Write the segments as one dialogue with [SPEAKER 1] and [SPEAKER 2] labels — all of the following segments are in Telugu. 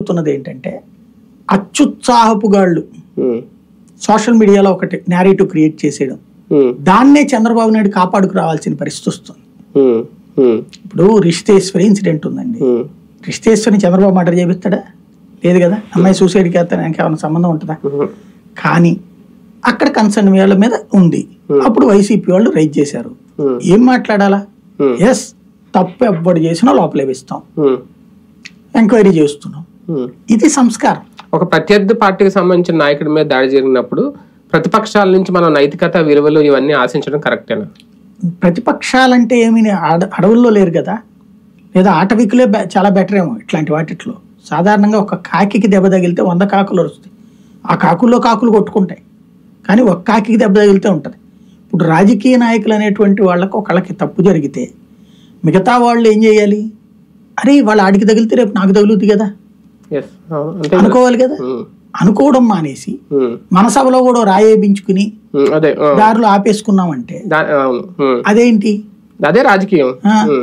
[SPEAKER 1] జరుగుతున్నది ఏంటంటే అత్యుత్సాహపుగాళ్ళు సోషల్ మీడియాలో ఒకటి నేరేటివ్ క్రియేట్ చేసేయడం, దాన్నే చంద్రబాబు నాయుడు కాపాడుకు రావాల్సిన పరిస్థితి వస్తుంది. ఇప్పుడు రిషితేశ్వరి ఇన్సిడెంట్ ఉందండి. రిషితేశ్వరిని చంద్రబాబు మర్డర్ చేపిస్తాడా? లేదు కదా. అమ్మాయి సూసైడ్కి వెళ్తానికి ఏమైనా సంబంధం ఉంటుందా? కానీ అక్కడ కన్సర్న్ వాళ్ళ మీద ఉంది. అప్పుడు వైసీపీ వాళ్ళు రైజ్ చేశారు. ఏం మాట్లాడాలా? ఎస్, తప్పు ఎవ్వడు చేసినా లోపలే వేస్తాం, ఎంక్వైరీ చేస్తున్నాం. ఇది సంస్కారం.
[SPEAKER 2] ఒక ప్రత్యర్థి పార్టీకి సంబంధించిన నాయకుడి మీద దాడి జరిగినప్పుడు ప్రతిపక్షాల నుంచి మనం నైతికత విలువలు ఇవన్నీ ఆశించడం కరెక్టేనా?
[SPEAKER 1] ప్రతిపక్షాలంటే ఏమి అడవుల్లో లేరు కదా, లేదా ఆటవికులే చాలా బెటర్ ఏమో ఇట్లాంటి వాటిట్లో. సాధారణంగా ఒక కాకికి దెబ్బ తగిలితే 100 కాకులు వస్తాయి. ఆ కాకుల్లో కాకులు కొట్టుకుంటాయి, కానీ ఒక కాకికి దెబ్బ తగిలితే ఉంటుంది. ఇప్పుడు రాజకీయ నాయకులు అనేటువంటి వాళ్ళకు ఒకళ్ళకి తప్పు జరిగితే మిగతా వాళ్ళు ఏం చేయాలి? అరే వాళ్ళు ఆడికి తగిలితే రేపు నాకు తగులుతుంది కదా అనుకోవాలి కదా. అనుకోవడం మానేసి మన సభలో కూడా రాయేపించుకుని దారులు ఆపేసుకున్నామంటే అదేంటి?
[SPEAKER 2] అదే రాజకీయం.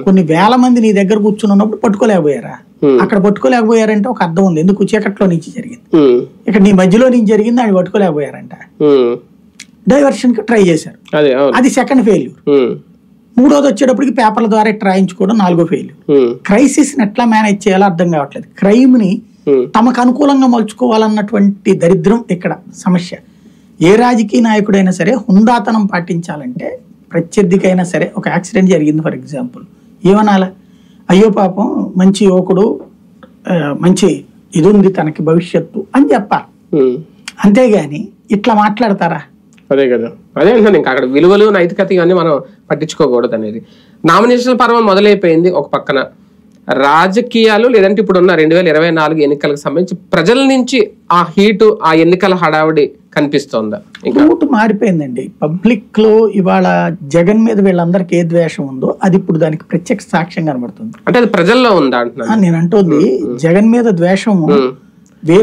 [SPEAKER 1] కొన్ని వేల మంది నీ దగ్గర కూర్చున్నప్పుడు పట్టుకోలేకపోయారా? అక్కడ పట్టుకోలేకపోయారంటే ఒక అర్థం ఉంది. ఎందుకు? చీకట్లో నుంచి జరిగింది. ఇక్కడ నీ మధ్యలో నుంచి జరిగింది, ఆయన పట్టుకోలేకపోయారంట. డైవర్షన్ కి ట్రై చేశారు, అది సెకండ్ ఫెయిల్యూర్. మూడోది వచ్చేటప్పటికి పేపర్ల ద్వారా రాయించుకోవడం 4వ ఫెయిల్యూర్. క్రైసిస్ ని ఎట్లా మేనేజ్ చేయాలో అర్థం కావట్లేదు. క్రైమ్ ని తమకు అనుకూలంగా మలుచుకోవాలన్నటువంటి దరిద్రం ఇక్కడ సమస్య. ఏ రాజకీయ నాయకుడైనా సరే హుందాతనం పాటించాలంటే, ప్రత్యర్థికైనా సరే ఒక యాక్సిడెంట్ జరిగింది ఫర్ ఎగ్జాంపుల్, ఏమనాలా? అయ్యో పాపం మంచి యువకుడు, మంచి ఇది ఉంది తనకి భవిష్యత్తు అని చెప్పాలి. అంతేగాని ఇట్లా మాట్లాడతారా?
[SPEAKER 2] అదే కదా, అదే అంటున్నాను. ఇంకా అక్కడ విలువలు నైతికత ఇవన్నీ మనం పట్టించుకోకూడదు అనేది. నామినేషన్ పర్వం మొదలైపోయింది. ఒక పక్కన రాజకీయాలు, లేదంటే ఇప్పుడున్న 2024 ఎన్నికలకు సంబంధించి ప్రజల నుంచి ఆ హీటు, ఆ ఎన్నికల హడావుడి కనిపిస్తోందా?
[SPEAKER 1] రూట్ మారిపోయిందండి. పబ్లిక్ లో ఇవాళ జగన్ మీద వీళ్ళందరికీ ఏ ద్వేషం ఉందో అది ఇప్పుడు దానికి ప్రత్యక్ష సాక్ష్యం కనబడుతుంది.
[SPEAKER 2] అంటే అది ప్రజల్లో ఉందా అంటున్నాను
[SPEAKER 1] నేను. అంటుంది జగన్ మీద ద్వేషం వేరే